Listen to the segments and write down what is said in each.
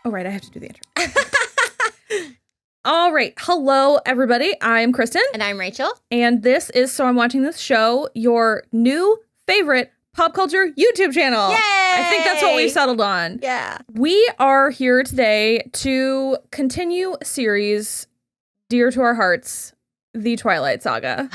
Oh, right. I have to do the intro. All right. Hello, everybody. I'm Kristen. And I'm Rachel. And this is So I'm Watching This Show, your new favorite pop culture YouTube channel. Yay! I think that's what we've settled on. Yeah. We are here today to continue a series dear to our hearts, the Twilight Saga.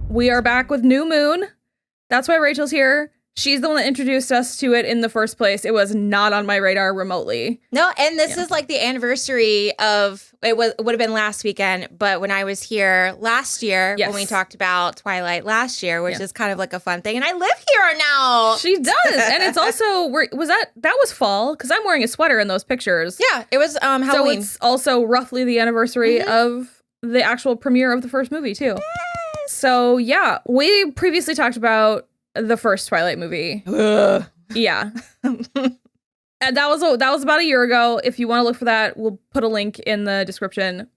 We are back with New Moon. That's why Rachel's here. She's the one that introduced us to it in the first place. It was not on my radar remotely. No, and this is like the anniversary of, it would have been last weekend, but when I was here last year, when we talked about Twilight last year, which is kind of like a fun thing, and I live here now. She does, and it's also, that was fall, because I'm wearing a sweater in those pictures. Yeah, it was Halloween. So it's also roughly the anniversary of the actual premiere of the first movie, too. So, yeah, we previously talked about the first Twilight movie. Ugh. Yeah. And that was about a year ago. If you want to look for that, we'll put a link in the description.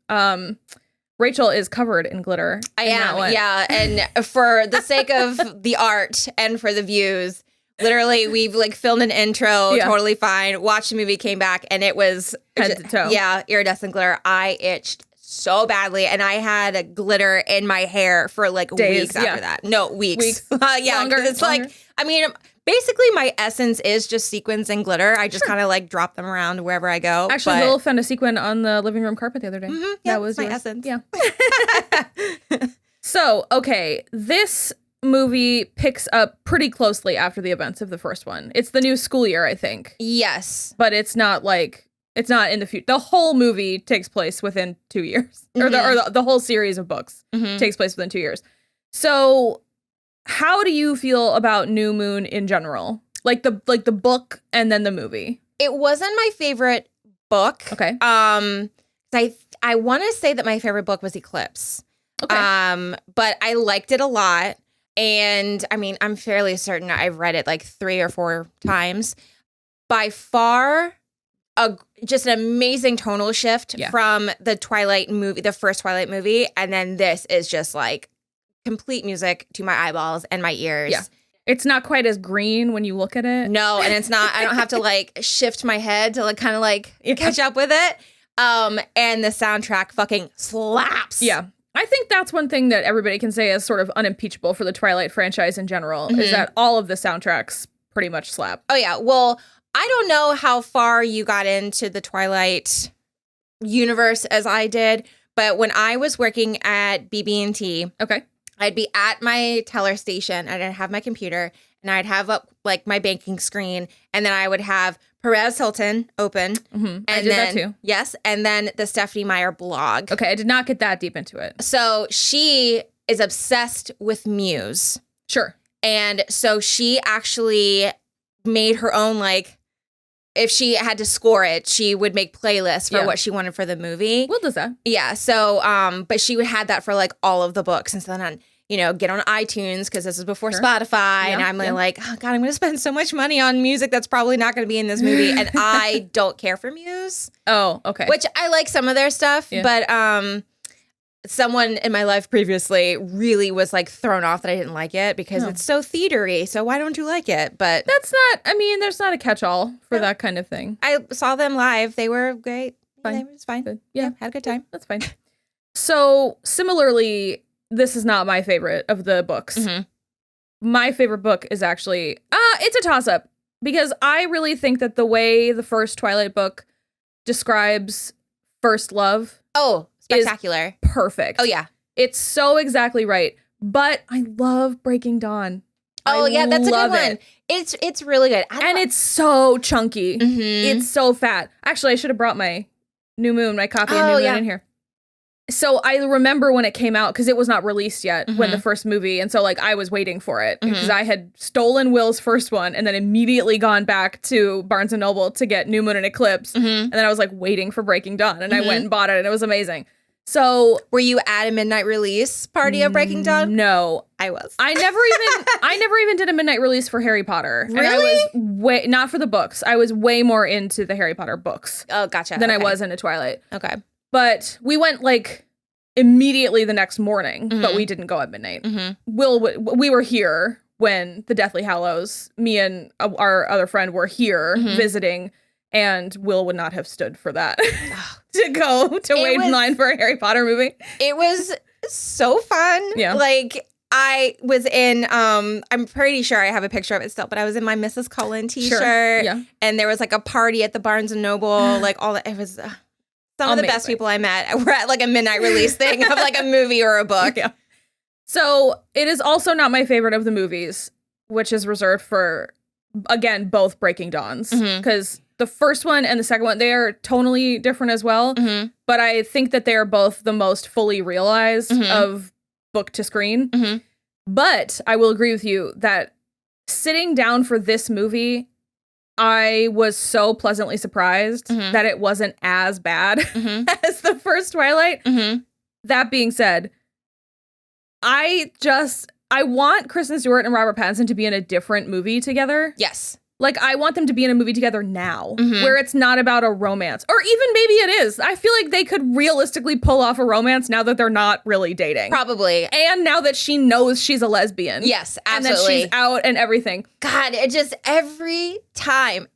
Rachel is covered in glitter. I am, yeah. And for the sake of the art and for the views, literally, we've like filmed an intro, totally fine, watched the movie, came back, and it was head to toe. Yeah, iridescent glitter. I itched so badly, and I had a glitter in my hair for like days, weeks after that. No, weeks. Yeah, because it's longer. like, I mean, basically my essence is just sequins and glitter. I just kind of like drop them around wherever I go. Actually, Lil found a sequin on the living room carpet the other day. That was my essence. Yeah. So, okay, this movie picks up pretty closely after the events of the first one. It's the new school year, I think. Yes. But it's not in the future. The whole movie takes place within 2 years. Or the whole series of books takes place within 2 years. So how do you feel about New Moon in general? Like the book and then the movie? It wasn't my favorite book. Okay. I want to say that my favorite book was Eclipse. Okay. But I liked it a lot. And I mean, I'm fairly certain I've read it like 3 or 4 times. By far, just an amazing tonal shift from the Twilight movie, the first Twilight movie, and then this is just like complete music to my eyeballs and my ears. Yeah. It's not quite as green when you look at it. No, and it's not, I don't have to like shift my head to like kind of like catch up with it. And the soundtrack fucking slaps. Yeah. I think that's one thing that everybody can say is sort of unimpeachable for the Twilight franchise in general, is that all of the soundtracks pretty much slap. Oh yeah. Well, I don't know how far you got into the Twilight universe as I did, but when I was working at BB&T, I'd be at my teller station, and I'd have my computer, and I'd have up like my banking screen, and then I would have Perez Hilton open. And I did that too. Yes, and then the Stephanie Meyer blog. Okay, I did not get that deep into it. So she is obsessed with Muse. Sure. And so she actually made her own, like, if she had to score it, she would make playlists for what she wanted for the movie. Will does that? Yeah. So, but she would have that for like all of the books, and so then get on iTunes, because this is before Spotify, and I'm like, oh God, I'm going to spend so much money on music that's probably not going to be in this movie, and I don't care for Muse. Oh, okay. Which I like some of their stuff, but someone in my life previously really was like thrown off that I didn't like it because it's so theatery. So why don't you like it? But that's not, I mean, there's not a catch-all for that kind of thing. I saw them live. They were great. Fine. It was fine. Good. Yeah, had a good time. That's fine. So similarly, this is not my favorite of the books. My favorite book is actually, it's a toss-up, because I really think that the way the first Twilight book describes first love. Oh, spectacular. Perfect. Oh, yeah. It's so exactly right. But I love Breaking Dawn. Oh, yeah, that's a good one. It's really good. And it's so chunky. It's so fat. Actually, I should have brought my New Moon, my copy of New Moon in here. So I remember when it came out, because it was not released yet when the first movie. And so like I was waiting for it because I had stolen Will's first one and then immediately gone back to Barnes and Noble to get New Moon and Eclipse. And then I was like waiting for Breaking Dawn, and I went and bought it, and it was amazing. So were you at a midnight release party of Breaking Dawn? No, I was. I never even did a midnight release for Harry Potter. Really? And I was not for the books. I was way more into the Harry Potter books. Oh, gotcha. Than I was into Twilight. Okay. But we went like immediately the next morning, but we didn't go at midnight. We were here when the Deathly Hallows, me and our other friend were here visiting, and Will would not have stood for that to go to wait in line for a Harry Potter movie. It was so fun. Yeah. Like, I was in, I'm pretty sure I have a picture of it still, but I was in my Mrs. Cullen t-shirt. Sure. Yeah. And there was like a party at the Barnes & Noble, like all that. It was some of the best people I met were at like a midnight release thing of like a movie or a book. Yeah. So it is also not my favorite of the movies, which is reserved for, again, both Breaking Dawns. Because the first one and the second one, they are tonally different as well. But I think that they are both the most fully realized of book to screen. But I will agree with you that sitting down for this movie, I was so pleasantly surprised that it wasn't as bad as the first Twilight. That being said, I want Kristen Stewart and Robert Pattinson to be in a different movie together. Yes. Like, I want them to be in a movie together now, where it's not about a romance. Or even maybe it is. I feel like they could realistically pull off a romance now that they're not really dating. Probably. And now that she knows she's a lesbian. Yes, absolutely. And that she's out and everything. God, it just every time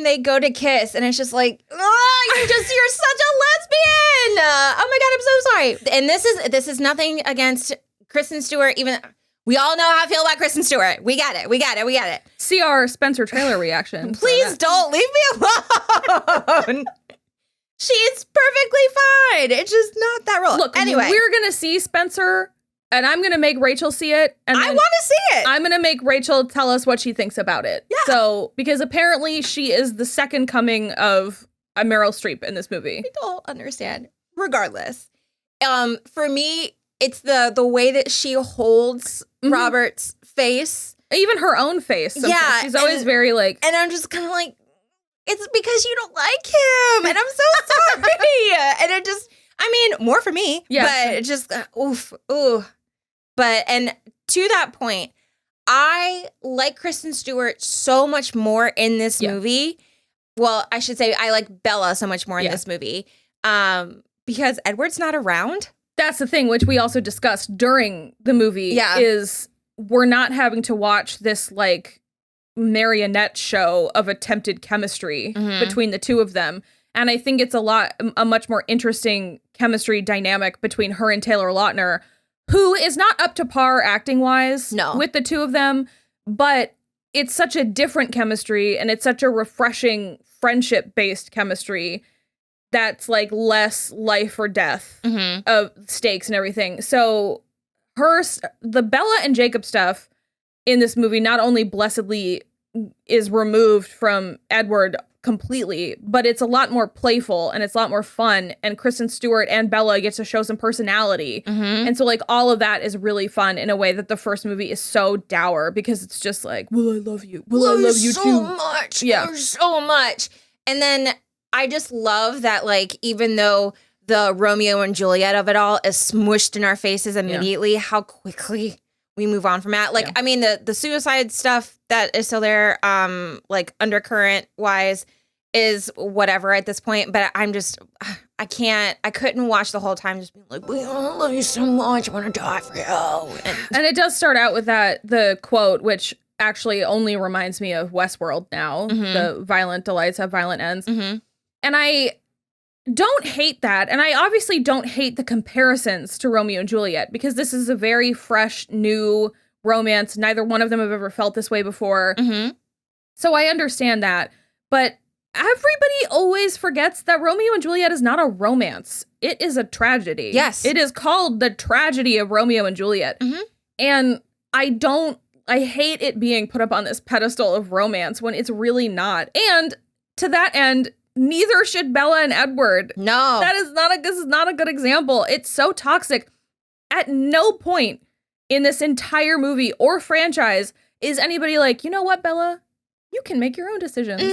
they go to kiss, and it's just like, oh, you're such a lesbian. Oh my God, I'm so sorry. And this is nothing against Kristen Stewart, even... We all know how I feel about Kristen Stewart. We got it. See our Spencer trailer reaction. Please don't leave me alone. She's perfectly fine. It's just not that role. Look, anyway, we're going to see Spencer, and I'm going to make Rachel see it. And I want to see it. I'm going to make Rachel tell us what she thinks about it. Yeah. So, because apparently she is the second coming of a Meryl Streep in this movie. I don't understand. Regardless. For me, it's the way that she holds Robert's face. Even her own face. Sometimes. Yeah. She's always very like... And I'm just kind of like, it's because you don't like him. And I'm so sorry. And it just, I mean, more for me. Yeah. But it just, ooh. But, and to that point, I like Kristen Stewart so much more in this movie. Well, I should say I like Bella so much more in this movie. Because Edward's not around. That's the thing, which we also discussed during the movie, is we're not having to watch this, like, marionette show of attempted chemistry between the two of them. And I think it's a much more interesting chemistry dynamic between her and Taylor Lautner, who is not up to par acting-wise with the two of them, but it's such a different chemistry, and it's such a refreshing friendship-based chemistry that's like less life or death of stakes and everything. So the Bella and Jacob stuff in this movie not only blessedly is removed from Edward completely, but it's a lot more playful and it's a lot more fun. And Kristen Stewart and Bella get to show some personality. And so like all of that is really fun in a way that the first movie is so dour, because it's just like, will I love you? Will I love you so too? Much. Yeah. So much. And then I just love that, like, even though the Romeo and Juliet of it all is smushed in our faces immediately, how quickly we move on from that. Like, I mean, the suicide stuff that is still there, like, undercurrent wise is whatever at this point. But I'm just, I couldn't watch the whole time just being like, I love you so much. I want to die for you. And it does start out with the quote, which actually only reminds me of Westworld now. The violent delights have violent ends. And I don't hate that. And I obviously don't hate the comparisons to Romeo and Juliet, because this is a very fresh, new romance. Neither one of them have ever felt this way before. So I understand that. But everybody always forgets that Romeo and Juliet is not a romance. It is a tragedy. Yes. It is called The Tragedy of Romeo and Juliet. And I hate it being put up on this pedestal of romance when it's really not. And to that end, neither should Bella and Edward. No. This is not a good example. It's so toxic. At no point in this entire movie or franchise is anybody like, you know what, Bella? You can make your own decisions.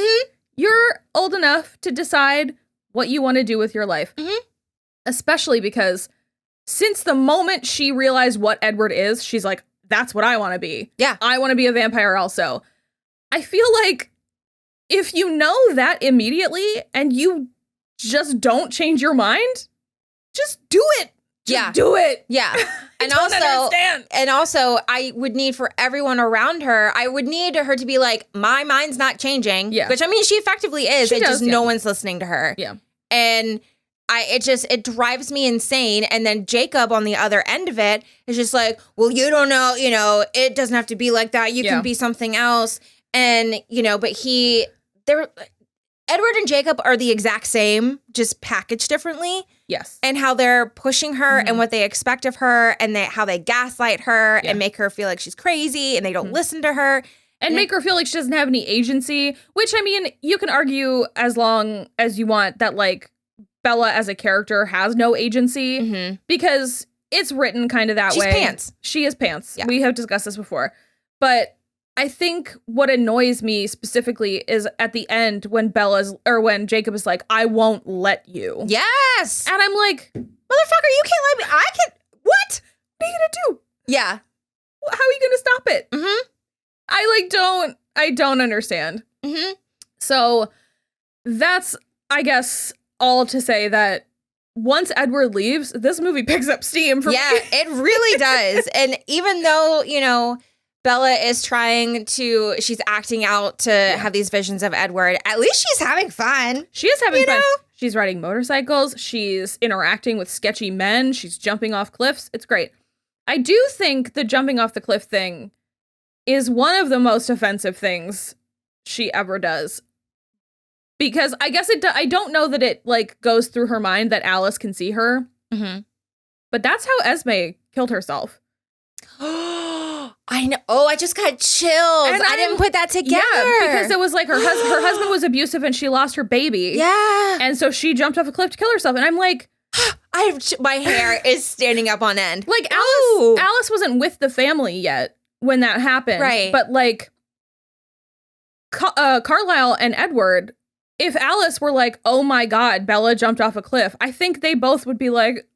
You're old enough to decide what you want to do with your life. Especially because since the moment she realized what Edward is, she's like, that's what I want to be. Yeah. I want to be a vampire also. I feel like if you know that immediately and you just don't change your mind, just do it. Just do it. Yeah. And also I would need for everyone around her, I would need her to be like, my mind's not changing. Yeah. Which I mean, she effectively is. No one's listening to her. Yeah. And it drives me insane. And then Jacob on the other end of it is just like, well, you don't know, it doesn't have to be like that. You can be something else. And, but Edward and Jacob are the exact same, just packaged differently. Yes. And how they're pushing her and what they expect of her and how they gaslight her and make her feel like she's crazy and they don't listen to her. And make her feel like she doesn't have any agency, which, I mean, you can argue as long as you want that, like, Bella as a character has no agency because it's written kind of that way. She's pants. She is pants. Yeah. We have discussed this before. But I think what annoys me specifically is at the end when when Jacob is like, I won't let you. Yes. And I'm like, motherfucker, you can't let me. I can. What? What are you going to do? Yeah. How are you going to stop it? I don't understand. So that's, I guess, all to say that once Edward leaves, this movie picks up steam for me. Yeah, it really does. And even though, Bella is she's acting out to have these visions of Edward, at least she's having fun. She is having fun. She's riding motorcycles. She's interacting with sketchy men. She's jumping off cliffs. It's great. I do think the jumping off the cliff thing is one of the most offensive things she ever does. Because I guess I don't know that it, like, goes through her mind that Alice can see her. But that's how Esme killed herself. I know. Oh, I just got chills. And I didn't put that together. Yeah, because it was like her husband was abusive and she lost her baby. Yeah. And so she jumped off a cliff to kill herself. And I'm like... my hair is standing up on end. Like, Alice wasn't with the family yet when that happened. Right. But, like, Carlisle and Edward... If Alice were like, oh my God, Bella jumped off a cliff, I think they both would be like,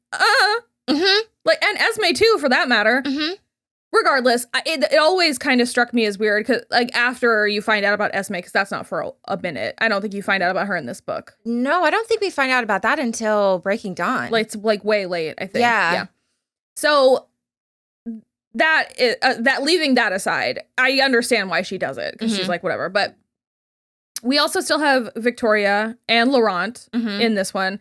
Like, and Esme too, for that matter. Regardless, it always kind of struck me as weird because, like, after you find out about Esme, because that's not for a minute. I don't think you find out about her in this book. No, I don't think we find out about that until Breaking Dawn. Like, it's like way late, I think. Yeah. So that leaving that aside, I understand why she does it because she's like, whatever. But we also still have Victoria and Laurent in this one.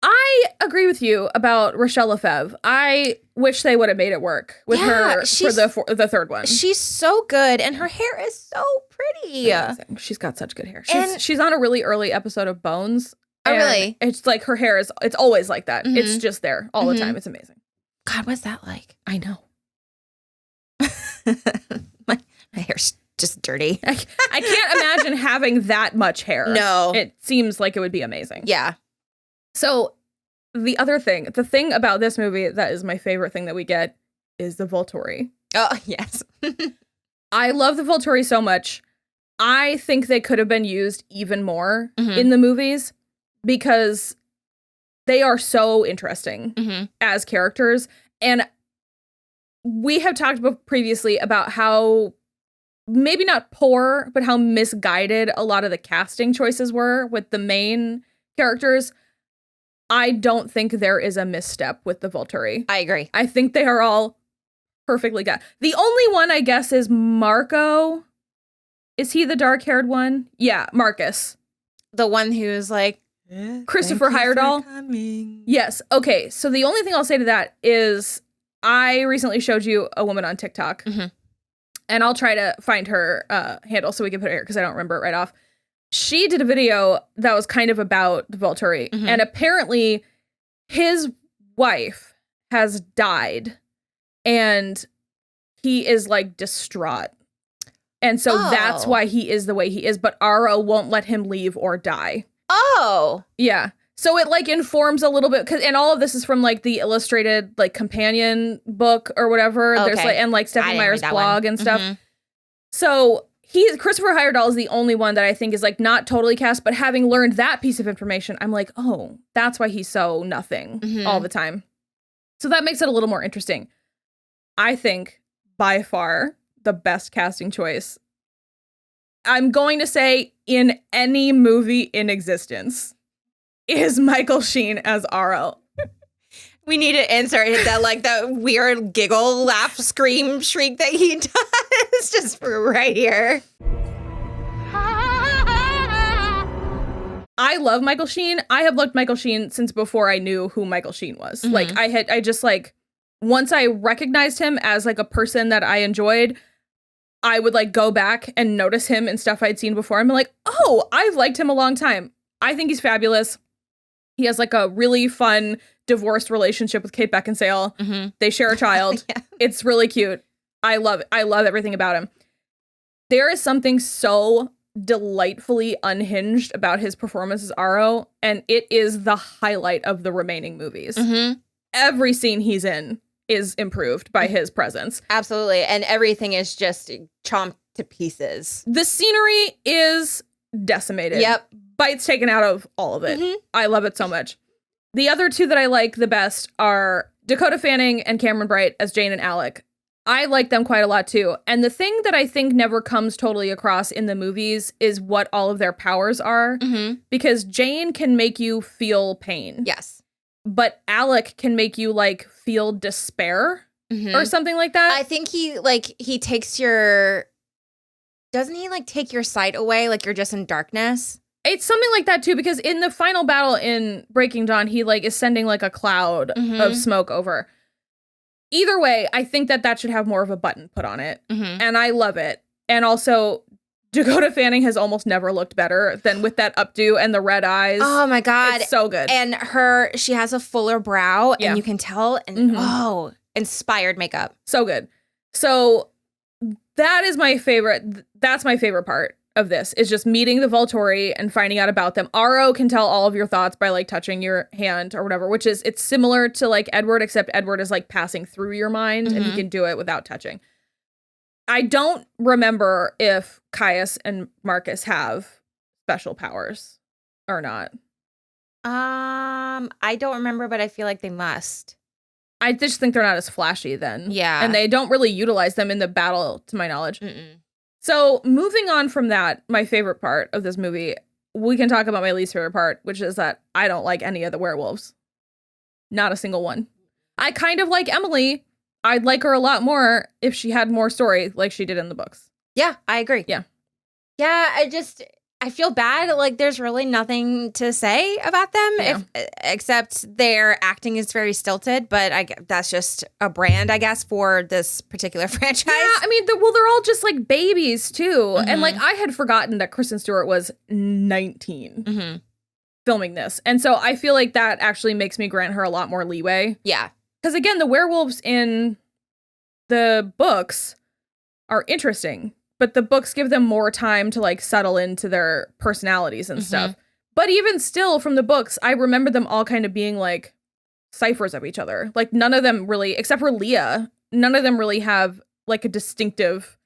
I agree with you about Rochelle Lefebvre. I wish they would have made it work with her for the third one. She's so good, and her hair is so pretty. Amazing. She's got such good hair. She's on a really early episode of Bones. Oh, really? It's like her hair it's always like that. It's just there all the time. It's amazing. God, what's that like? I know. my hair's just dirty. I can't imagine having that much hair. No. It seems like it would be amazing. Yeah. So the thing about this movie that is my favorite thing that we get is the Volturi. Oh, yes. I love the Volturi so much. I think they could have been used even more in the movies because they are so interesting as characters. And we have talked previously about how maybe not poor, but how misguided a lot of the casting choices were with the main characters. I don't think there is a misstep with the Volturi. I agree. I think they are all perfectly good. The only one, I guess, is Marco. Is he the dark-haired one? Yeah, Marcus. The one who's like, Christopher Heyerdahl? Yes. Okay, so the only thing I'll say to that is I recently showed you a woman on TikTok. And I'll try to find her handle so we can put it here because I don't remember it right off. She did a video that was kind of about the Volturi. And apparently his wife has died and he is like distraught. And so that's why he is the way he is. But Ara won't let him leave or die. Oh. Yeah. So it like informs a little bit and all of this is from like the illustrated like companion book or whatever. Okay. There's like and like Stephanie Meyer's blog and stuff. So Christopher Heyerdahl is the only one that I think is like not totally cast, but having learned that piece of information, I'm like, oh, that's why he's so nothing all the time. So that makes it a little more interesting. I think by far the best casting choice, I'm going to say in any movie in existence, is Michael Sheen as Aro. We need to insert that, like, the weird giggle, laugh, scream, shriek that he does just for right here. I love Michael Sheen. I have loved Michael Sheen since before I knew who Michael Sheen was. Like, once I recognized him as, like, a person that I enjoyed, I would, like, go back and notice him and stuff I'd seen before. I'm like, oh, I've liked him a long time. I think he's fabulous. He has, like, a really fun divorced relationship with Kate Beckinsale. They share a child. Yeah. It's really cute. I love it. I love everything about him. There is something so delightfully unhinged about his performance as Aro, and it is the highlight of the remaining movies. Every scene he's in is improved by his presence. Absolutely. And everything is just chomped to pieces. The scenery is decimated. Yep. Bites taken out of all of it. I love it so much. The other two that I like the best are Dakota Fanning and Cameron Bright as Jane and Alec. I like them quite a lot too. And the thing that I think never comes totally across in the movies is what all of their powers are. Because Jane can make you feel pain. Yes. But Alec can make you, like, feel despair or something like that. I think he takes your... Doesn't he, like, take your sight away? Like, you're just in darkness? It's something like that, too, because in the final battle in Breaking Dawn, he, like, is sending, like, a cloud of smoke over. Either way, I think that should have more of a button put on it. And I love it. And also, Dakota Fanning has almost never looked better than with that updo and the red eyes. Oh, my God. It's so good. And she has a fuller brow, and you can tell. And inspired makeup. So good. So that is my favorite. That's my favorite part of this, is just meeting the Volturi and finding out about them. Aro can tell all of your thoughts by, like, touching your hand or whatever, which is, it's similar to, like, Edward, except Edward is, like, passing through your mind and he can do it without touching. I don't remember if Caius and Marcus have special powers or not. I don't remember, but I feel like they must. I just think they're not as flashy then. Yeah. And they don't really utilize them in the battle, to my knowledge. So moving on from that, my favorite part of this movie, we can talk about my least favorite part, which is that I don't like any of the werewolves. Not a single one. I kind of like Emily. I'd like her a lot more if she had more story like she did in the books. Yeah, I agree. Yeah. Yeah, I feel bad. Like, there's really nothing to say about them except their acting is very stilted, but that's just a brand, I guess, for this particular franchise. Yeah, I mean, they're all just, like, babies, too. And, like, I had forgotten that Kristen Stewart was 19 filming this. And so I feel like that actually makes me grant her a lot more leeway. Yeah. Because, again, the werewolves in the books are interesting. But the books give them more time to, like, settle into their personalities and stuff. But even still, from the books, I remember them all kind of being, like, ciphers of each other. Like, none of them really, except for Leah, none of them really have, like, a distinctive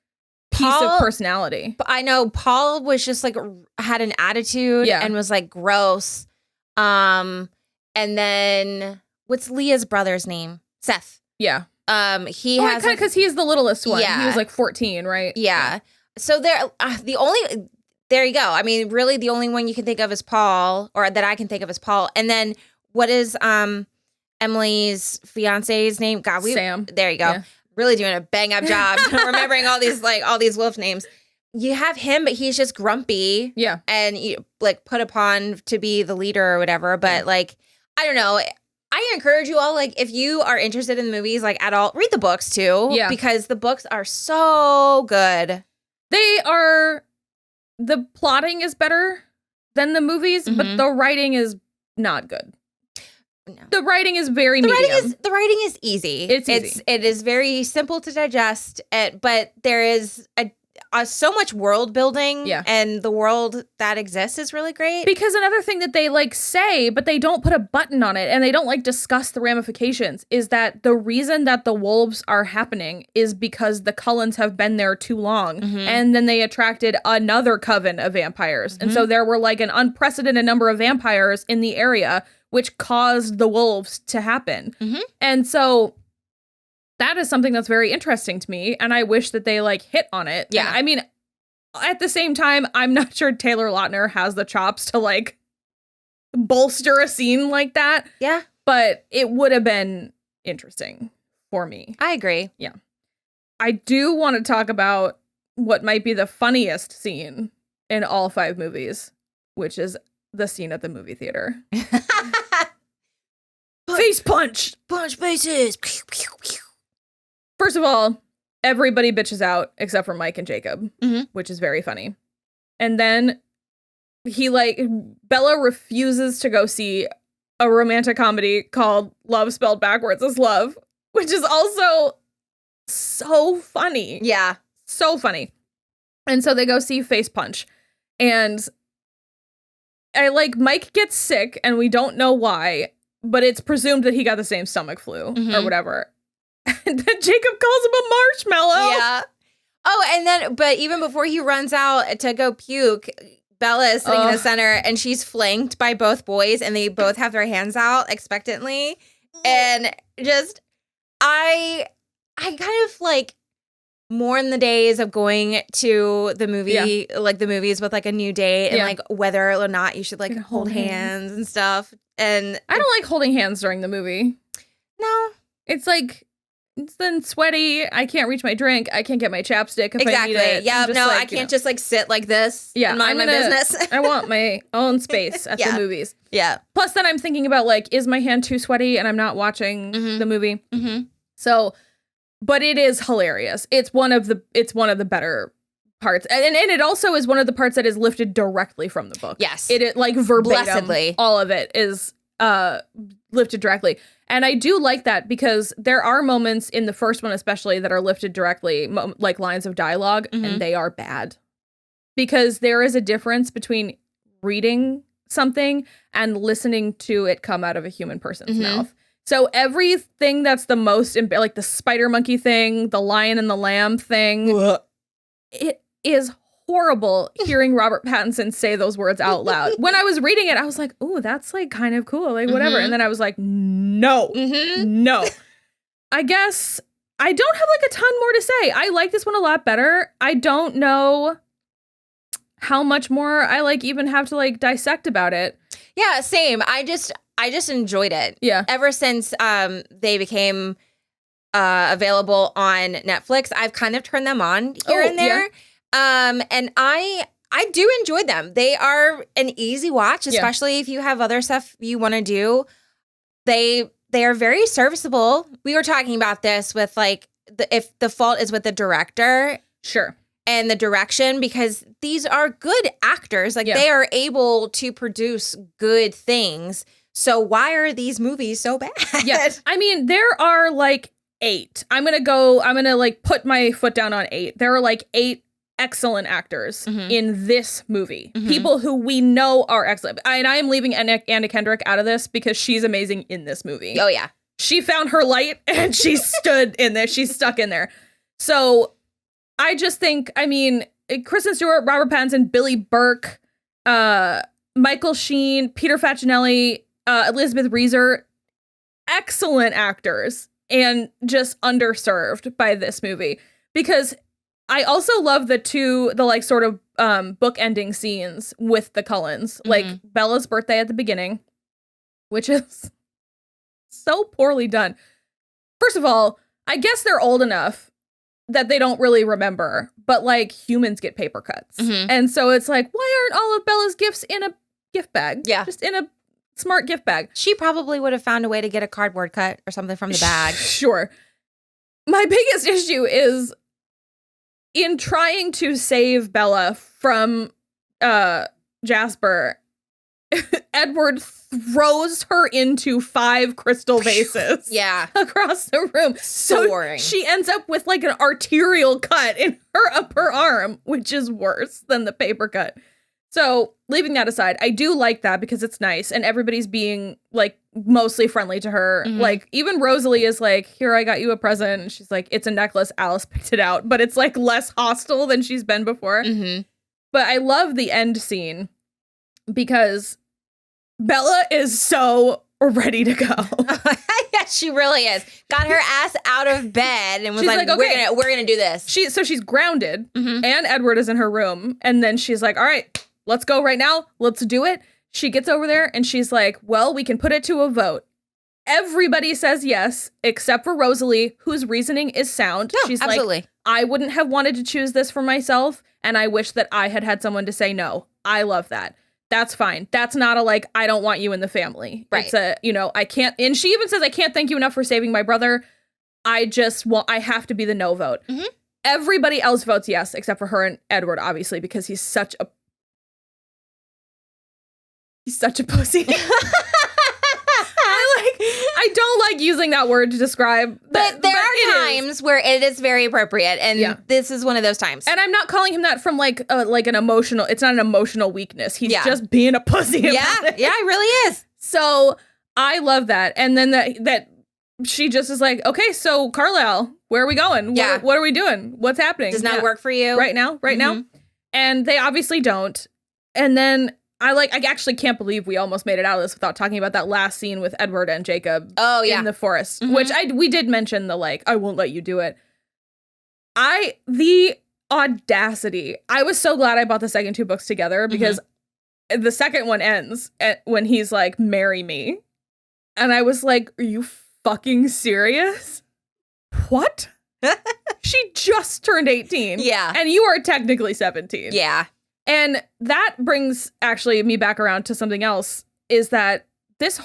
piece of personality. But I know Paul was just, like, had an attitude and was, like, gross. And then, what's Leah's brother's name? Seth. Yeah. He has kind of because he's the littlest one. Yeah. He was like 14, right? Yeah. So there you go. I mean, really, the only one you can think of is Paul, or that I can think of is Paul. And then what is Emily's fiance's name? God, Sam. There you go. Yeah. Really doing a bang up job remembering all these wolf names. You have him, but he's just grumpy. Yeah. And you, like, put upon to be the leader or whatever. But like, I don't know. I encourage you all, like, if you are interested in the movies, like, at all, read the books too. Yeah. Because the books are so good. The plotting is better than the movies, but the writing is not good. No. The writing is very medium. The writing is easy. It's easy. It is very simple to digest, but there is so much world building. Yeah. And the world that exists is really great. Because another thing that they like say, but they don't put a button on it and they don't like discuss the ramifications, is that the reason that the wolves are happening is because the Cullens have been there too long. And then they attracted another coven of vampires. And so there were like an unprecedented number of vampires in the area, which caused the wolves to happen. And so that is something that's very interesting to me. And I wish that they like hit on it. Yeah. And, I mean, at the same time, I'm not sure Taylor Lautner has the chops to like bolster a scene like that. Yeah. But it would have been interesting for me. I agree. Yeah. I do want to talk about what might be the funniest scene in all 5 movies, which is the scene at the movie theater. Face punch! Punch faces! First of all, everybody bitches out except for Mike and Jacob, which is very funny. And then Bella refuses to go see a romantic comedy called Love Spelled Backwards is Love, which is also so funny. Yeah. So funny. And so they go see Face Punch. And Mike gets sick and we don't know why, but it's presumed that he got the same stomach flu or whatever. And then Jacob calls him a marshmallow. Yeah. Oh, but even before he runs out to go puke, Bella is sitting in the center and she's flanked by both boys and they both have their hands out expectantly. And just, I kind of like mourn the days of going to the movie, like the movies with like a new date and like whether or not you should like hold hands and stuff. And I don't like holding hands during the movie. No. It's like, it's then sweaty. I can't reach my drink. I can't get my chapstick if I need it. Yeah, no, I can't just like sit like this and mind my business. I want my own space at the movies. Yeah. Plus then I'm thinking about like, is my hand too sweaty and I'm not watching the movie? So, but it is hilarious. It's one of the better parts. And it also is one of the parts that is lifted directly from the book. Yes. It like verbatim. Blessedly. All of it is lifted directly. And I do like that because there are moments in the first one especially that are lifted directly, like lines of dialogue, and they are bad. Because there is a difference between reading something and listening to it come out of a human person's mouth. So everything that's the most, like the spider monkey thing, the lion and the lamb thing, it is horrible hearing Robert Pattinson say those words out loud. When I was reading it, I was like, "Ooh, that's like kind of cool, like whatever." And then I was like, "No, no." I guess I don't have like a ton more to say. I like this one a lot better. I don't know how much more I like even have to like dissect about it. Yeah, same. I just enjoyed it. Yeah. Ever since they became available on Netflix, I've kind of turned them on here and there. Yeah. And I do enjoy them. They are an easy watch, especially if you have other stuff you want to do. They are very serviceable. We were talking about this with like if the fault is with the director. Sure. And the direction, because these are good actors. Like they are able to produce good things. So why are these movies so bad? Yeah. I mean, there are like 8. I'm going to like put my foot down on 8. There are like 8 excellent actors in this movie. People who we know are excellent. And I am leaving Anna Kendrick out of this because she's amazing in this movie. Oh, yeah. She found her light and she stood in there. She's stuck in there. So I just think, I mean, Kristen Stewart, Robert Pattinson, Billy Burke, Michael Sheen, Peter Facinelli, Elizabeth Reeser, excellent actors and just underserved by this movie. Because I also love the like sort of book ending scenes with the Cullens, like Bella's birthday at the beginning, which is so poorly done. First of all, I guess they're old enough that they don't really remember, but like humans get paper cuts. And so it's like, why aren't all of Bella's gifts in a gift bag? Yeah. Just in a smart gift bag. She probably would have found a way to get a cardboard cut or something from the bag. Sure. My biggest issue is in trying to save Bella from Jasper, Edward throws her into 5 crystal vases across the room. Soaring. So she ends up with like an arterial cut in her upper arm, which is worse than the paper cut. So leaving that aside, I do like that because it's nice and everybody's being like mostly friendly to her. Like even Rosalie is like, here, I got you a present. And she's like, it's a necklace. Alice picked it out, but it's like less hostile than she's been before. But I love the end scene because Bella is so ready to go. Yeah, she really is. Got her ass out of bed and was like, okay, we're gonna do this. So she's grounded and Edward is in her room. And then she's like, all right, let's go right now. Let's do it. She gets over there and she's like, well, we can put it to a vote. Everybody says yes, except for Rosalie, whose reasoning is sound. No, she's absolutely. like, I wouldn't have wanted to choose this for myself. And I wish that I had someone to say no. I love that. That's fine. That's not a like, I don't want you in the family. Right. It's a, I can't. And she even says, I can't thank you enough for saving my brother. I have to be the no vote. Everybody else votes yes, except for her and Edward, obviously, because he's such a pussy. I don't like using that word to describe. But there are times where it is very appropriate, and this is one of those times. And I'm not calling him that from like an emotional. It's not an emotional weakness. He's just being a pussy. Yeah, it really is. So I love that. And then that she just is like, okay, so Carlisle, where are we going? What are we doing? What's happening? Does not work for you right now. And they obviously don't. And then I actually can't believe we almost made it out of this without talking about that last scene with Edward and Jacob in the forest, which we did mention the I won't let you do it. The audacity. I was so glad I bought the second 2 books together because the second one ends when he's like, marry me. And I was like, are you fucking serious? What? She just turned 18. Yeah. And you are technically 17. Yeah. And that brings actually me back around to something else, is that this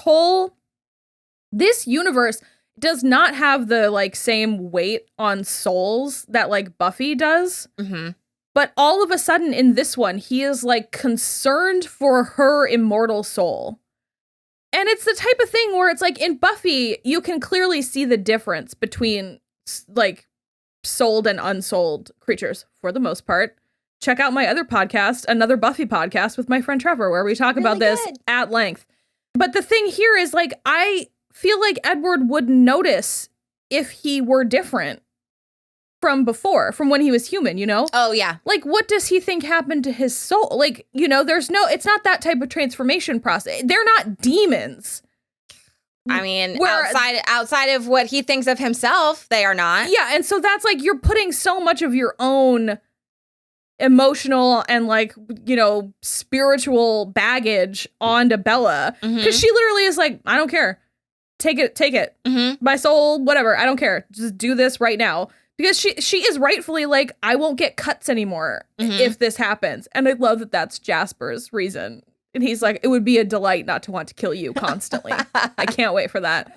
universe does not have the same weight on souls that Buffy does. But all of a sudden in this one, he is concerned for her immortal soul. And it's the type of thing where it's in Buffy, you can clearly see the difference between souled and unsouled creatures for the most part. Check out my other podcast, another Buffy podcast with my friend Trevor, where we talk about this at length. But the thing here is I feel like Edward would notice if he were different from before, from when he was human, Oh, yeah. What does he think happened to his soul? It's not that type of transformation process. They're not demons. I mean, outside of what he thinks of himself, they are not. Yeah, and so that's you're putting so much of your own emotional and spiritual baggage onto Bella, because she literally is I don't care, take it, my soul, whatever, I don't care, just do this right now, because she is rightfully I won't get cuts anymore if this happens. And I love that that's Jasper's reason, and he's like, it would be a delight not to want to kill you constantly. I can't wait for that.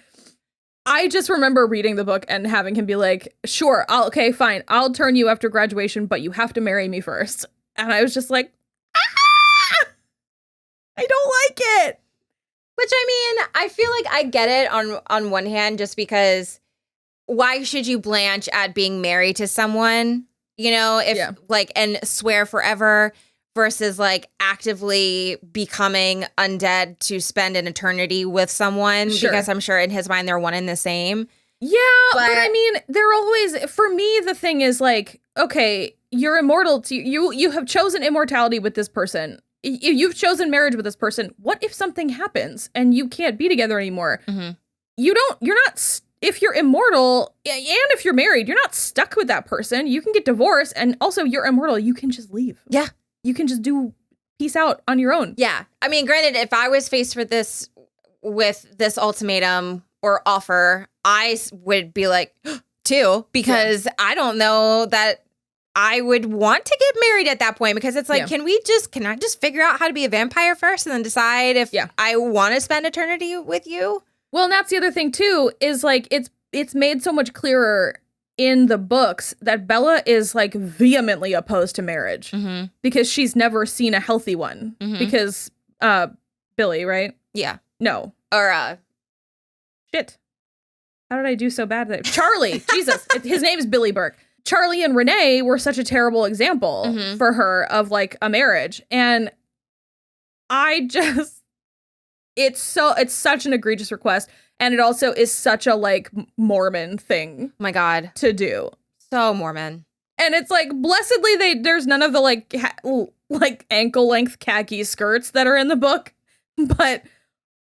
I just remember reading the book and having him be like, sure, okay, fine, I'll turn you after graduation, but you have to marry me first. And I was just like, I don't like it. Which, I mean, I feel like I get it on one hand, just because why should you blanch at being married to someone, and swear forever versus actively becoming undead to spend an eternity with someone, because I'm sure in his mind they're one and the same. Yeah, but I mean, they're always, for me, the thing is okay, you're immortal you have chosen immortality with this person. You've chosen marriage with this person. What if something happens and you can't be together anymore? You're not, if you're immortal and if you're married, you're not stuck with that person. You can get divorced, and also you're immortal. You can just leave. Yeah. You can just do peace out on your own. Yeah. I mean, granted, if I was faced with this ultimatum or offer, I would be like, too, because I don't know that I would want to get married at that point, because it's can I just figure out how to be a vampire first and then decide if I want to spend eternity with you? Well, and that's the other thing too, is it's made so much clearer in the books that Bella is vehemently opposed to marriage because she's never seen a healthy one, because Billy, right? Yeah. No. Or, shit. How did I do so bad? Charlie. Jesus. His name is Billy Burke. Charlie and Renee were such a terrible example for her of like a marriage. And it's such an egregious request. And it also is such a like Mormon thing. Oh my God. To do. So Mormon. And it's like, blessedly, there's none of the like ankle length khaki skirts that are in the book. But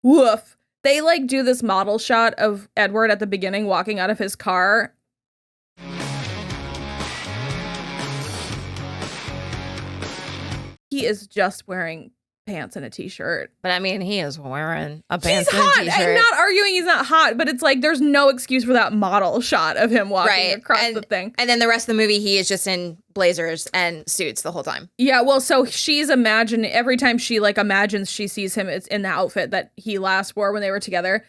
woof. They like do this model shot of Edward at the beginning walking out of his car. He is just wearing pants and a t-shirt. But I mean, he is wearing a pants and a t-shirt. t-shirt. I'm not arguing he's not hot, but it's like there's no excuse for that model shot of him walking across the thing. And then the rest of the movie, he is just in blazers and suits the whole time. Yeah, well, so she's imagining, every time she like imagines she sees him, it's in the outfit that he last wore when they were together.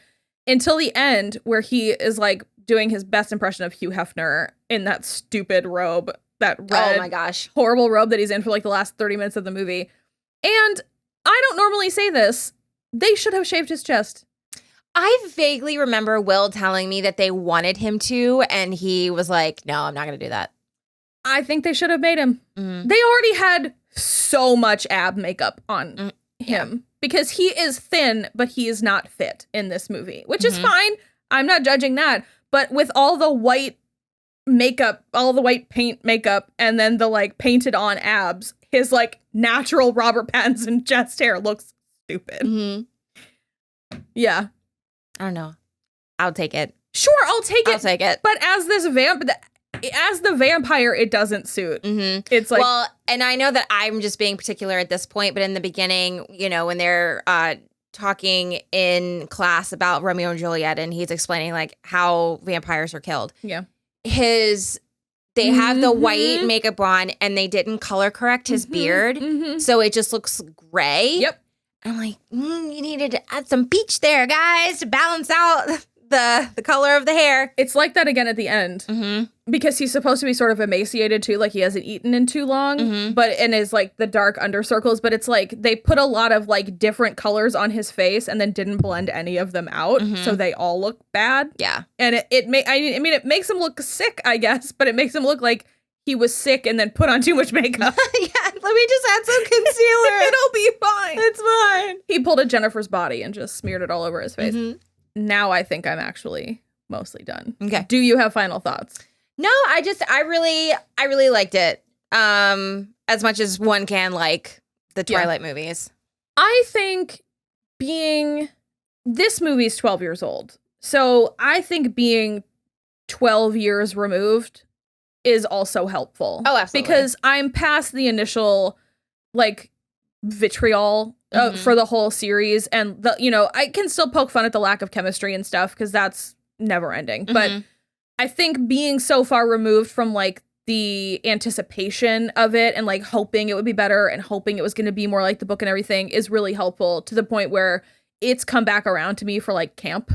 Until the end, where he is like doing his best impression of Hugh Hefner in that stupid robe, that red, oh my gosh, horrible robe that he's in for like the last 30 minutes of the movie. And I don't normally say this, they should have shaved his chest. I vaguely remember Will telling me that they wanted him to, and he was like, no, I'm not going to do that. I think they should have made him. They already had so much ab makeup on him because he is thin, but he is not fit in this movie, which is fine. I'm not judging that. But with all the white makeup, all the white paint makeup, and then the like painted on abs, his like natural Robert Pattinson chest hair looks stupid. Yeah. I don't know. I'll take it. Sure, I'll take it. I'll take it. But as the vampire, it doesn't suit. It's like, well, and I know that I'm just being particular at this point, but in the beginning, you know, when they're talking in class about Romeo and Juliet, and he's explaining like how vampires are killed. Yeah. They have the white makeup on, and they didn't color correct his beard, so it just looks gray. Yep. I'm like, you needed to add some peach there, guys, to balance out the color of the hair. It's like that again at the end because he's supposed to be sort of emaciated too, like he hasn't eaten in too long, but and is like the dark under circles. But it's like they put a lot of like different colors on his face and then didn't blend any of them out, so they all look bad. Yeah, and it makes him look sick, I guess, but it makes him look like he was sick and then put on too much makeup. Yeah, let me just add some concealer. It'll be fine. It's fine. He pulled a Jennifer's Body and just smeared it all over his face. Now I think I'm actually mostly done. Okay. Do you have final thoughts? No, I really liked it. As much as one can like the Twilight movies. I think this movie's 12 years old. So I think being 12 years removed is also helpful. Oh, absolutely. Because I'm past the initial like vitriol for the whole series, and I can still poke fun at the lack of chemistry and stuff because that's never ending. But I think being so far removed from like the anticipation of it and like hoping it would be better and hoping it was going to be more like the book and everything is really helpful to the point where it's come back around to me for like camp.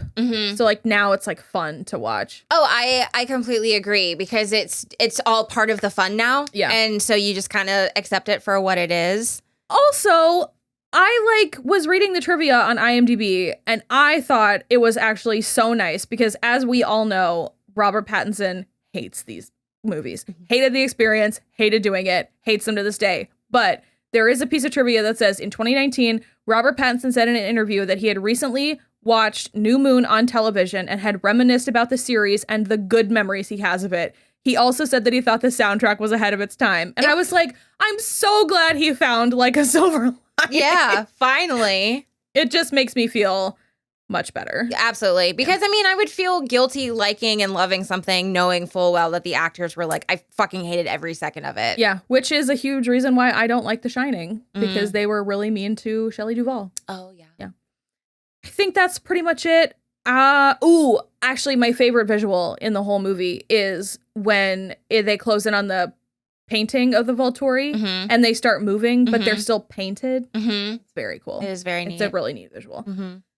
So like now it's like fun to watch. Oh, I completely agree because it's all part of the fun now. Yeah. And so you just kind of accept it for what it is. Also, I was reading the trivia on IMDb and I thought it was actually so nice because as we all know, Robert Pattinson hates these movies. Hated the experience, hated doing it, hates them to this day. But there is a piece of trivia that says in 2019, Robert Pattinson said in an interview that he had recently watched New Moon on television and had reminisced about the series and the good memories he has of it. He also said that he thought the soundtrack was ahead of its time. And I was like, I'm so glad he found like a silver lining. Yeah, finally. It just makes me feel much better. Absolutely. Because I mean, I would feel guilty liking and loving something knowing full well that the actors were like, I fucking hated every second of it. Yeah, which is a huge reason why I don't like The Shining because they were really mean to Shelley Duvall. Oh, yeah. Yeah. I think that's pretty much it. Actually, my favorite visual in the whole movie is when they close in on the painting of the Volturi and they start moving, but they're still painted. It's very cool. It is very neat. It's a really neat visual.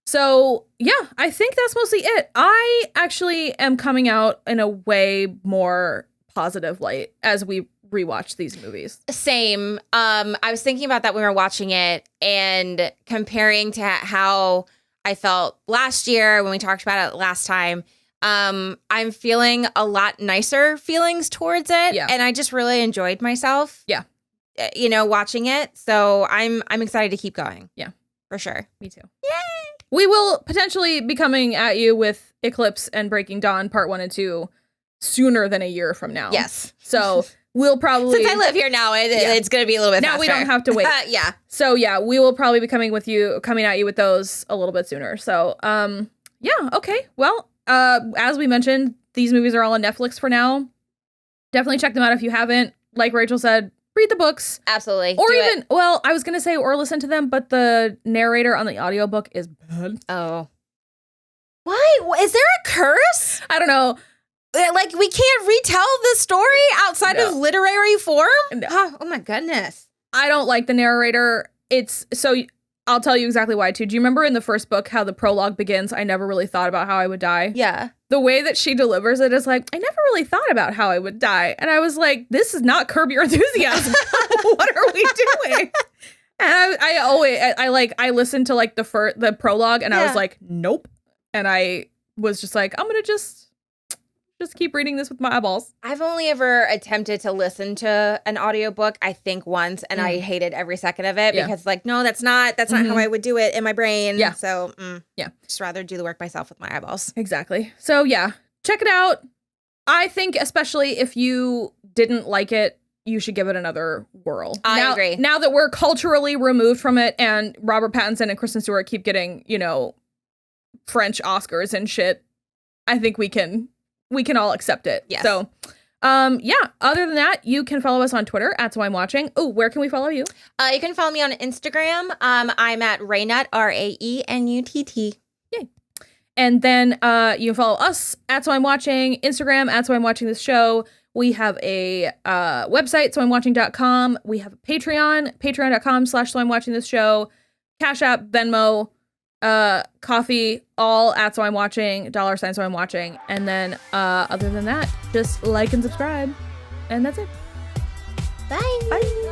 So, yeah, I think that's mostly it. I actually am coming out in a way more positive light as we rewatch these movies. Same. I was thinking about that when we were watching it and comparing to how I felt last year when we talked about it last time. I'm feeling a lot nicer feelings towards it. Yeah. And I just really enjoyed myself. Yeah. Watching it. So I'm excited to keep going. Yeah. For sure. Me too. Yay! We will potentially be coming at you with Eclipse and Breaking Dawn Part 1 and 2 sooner than a year from now. Yes. So we'll probably... Since I live here now, it's going to be a little bit now faster. we don't have to wait. Yeah. So yeah, we will probably be coming at you with those a little bit sooner. So yeah, okay. Well, as we mentioned, these movies are all on Netflix for now. Definitely check them out if you haven't. Like Rachel said, read the books. Absolutely. Or I was going to say or listen to them, but the narrator on the audiobook is bad. Oh. Why? Is there a curse? I don't know. Like, we can't retell the story outside of literary form? No. Oh, my goodness. I don't like the narrator. I'll tell you exactly why, too. Do you remember in the first book how the prologue begins? I never really thought about how I would die. Yeah. The way that she delivers it is like, I never really thought about how I would die. And I was like, this is not Curb Your Enthusiasm. What are we doing? And I listened to like the prologue and I was like, nope. And I was just like, I'm going to just keep reading this with my eyeballs. I've only ever attempted to listen to an audiobook, I think once, and I hated every second of it because like, no, that's not how I would do it in my brain. Yeah. So yeah, just rather do the work myself with my eyeballs. Exactly. So yeah, check it out. I think especially if you didn't like it, you should give it another whirl. I agree. Now that we're culturally removed from it and Robert Pattinson and Kristen Stewart keep getting, French Oscars and shit, I think we can all accept it. Yes. So, yeah, other than that, you can follow us on Twitter at soimwatching. Oh, where can we follow you? You can follow me on Instagram. I'm at Raenutt, RAENUTT. Yay. And then you can follow us at soimwatching, Instagram at soimwatching this show. We have a website, soimwatching.com. We have a Patreon, patreon.com/soimwatching this show. Cashapp, Venmo, coffee, all at So I'm Watching, $, So I'm Watching. And then other than that, just like and subscribe. And that's it. Bye. Bye.